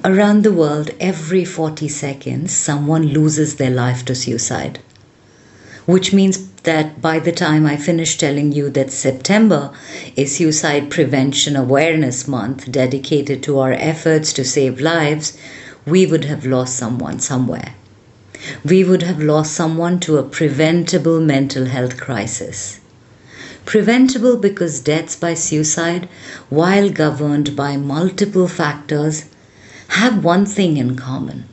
Around the world, every 40 seconds, someone loses their life to suicide. Which means that by the time I finish telling you that September is Suicide Prevention Awareness Month dedicated to our efforts to save lives, we would have lost someone somewhere. We would have lost someone to a preventable mental health crisis. Preventable because deaths by suicide, while governed by multiple factors, have one thing in common.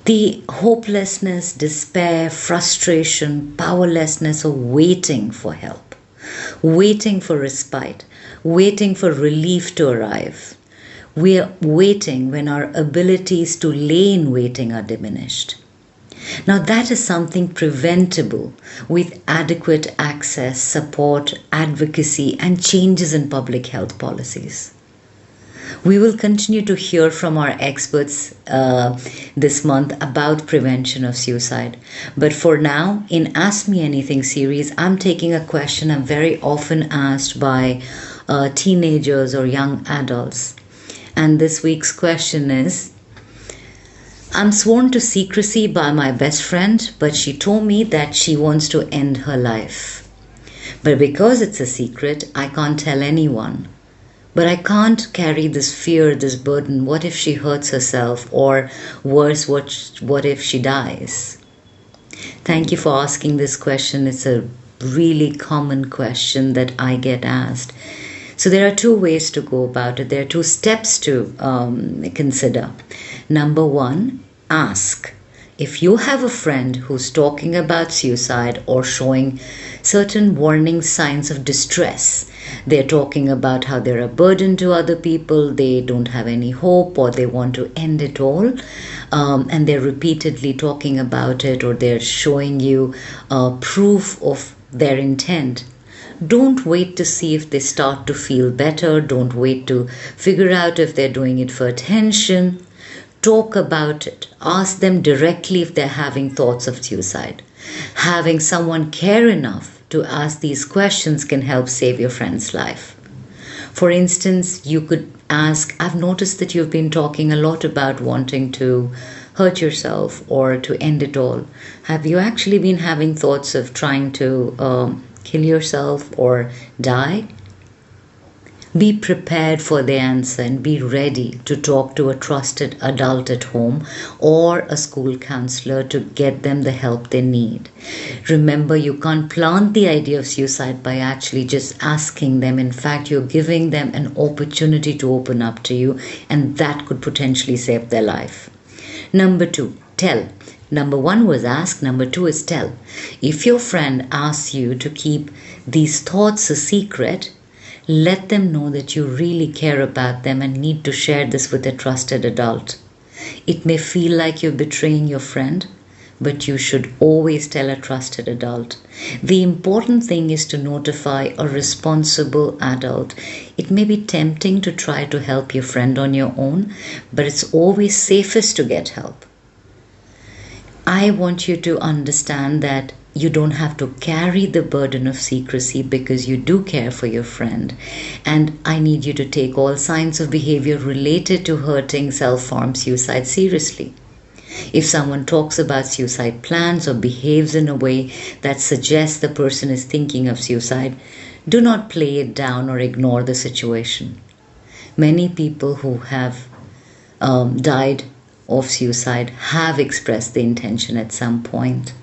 The hopelessness, despair, frustration, powerlessness of waiting for help, waiting for respite, waiting for relief to arrive. We are waiting when our abilities to lay in waiting are diminished. Now that is something preventable with adequate access, support, advocacy, and changes in public health policies. We will continue to hear from our experts this month about prevention of suicide. But for now, in Ask Me Anything series, I'm taking a question I'm very often asked by teenagers or young adults. And this week's question is, I'm sworn to secrecy by my best friend, but she told me that she wants to end her life. But because it's a secret, I can't tell anyone. But I can't carry this fear, this burden. What if she hurts herself? Or worse, what if she dies? Thank you for asking this question. It's a really common question that I get asked. So there are two ways to go about it. There are two steps to consider. Number one, ask. If you have a friend who's talking about suicide or showing certain warning signs of distress, they're talking about how they're a burden to other people, they don't have any hope, or they want to end it all, and they're repeatedly talking about it, or they're showing you proof of their intent, don't wait to see if they start to feel better. Don't wait to figure out if they're doing it for attention. Talk about it. Ask them directly if they're having thoughts of suicide. Having someone care enough to ask these questions can help save your friend's life. For instance, you could ask, I've noticed that you've been talking a lot about wanting to hurt yourself or to end it all. Have you actually been having thoughts of trying to kill yourself or die? Be prepared for the answer and be ready to talk to a trusted adult at home or a school counselor to get them the help they need. Remember, you can't plant the idea of suicide by actually just asking them. In fact, you're giving them an opportunity to open up to you, and that could potentially save their life. Number two, tell. Number one was ask, number two is tell. If your friend asks you to keep these thoughts a secret, let them know that you really care about them and need to share this with a trusted adult. It may feel like you're betraying your friend, but you should always tell a trusted adult. The important thing is to notify a responsible adult. It may be tempting to try to help your friend on your own, but it's always safest to get help. I want you to understand that you don't have to carry the burden of secrecy because you do care for your friend. And I need you to take all signs of behavior related to hurting, self-harm, suicide seriously. If someone talks about suicide plans or behaves in a way that suggests the person is thinking of suicide, do not play it down or ignore the situation. Many people who have died of suicide have expressed the intention at some point.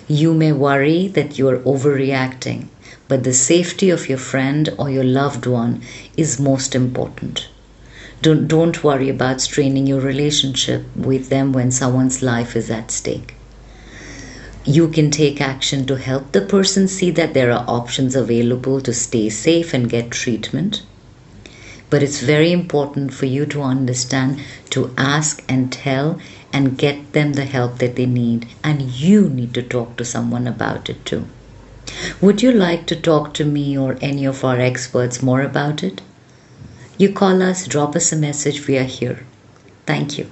You may worry that you are overreacting, but the safety of your friend or your loved one is most important. Don't worry about straining your relationship with them when someone's life is at stake. You can take action to help the person see that there are options available to stay safe and get treatment. But it's very important for you to understand, to ask and tell and get them the help that they need. And you need to talk to someone about it too. Would you like to talk to me or any of our experts more about it? You call us, drop us a message. We are here. Thank you.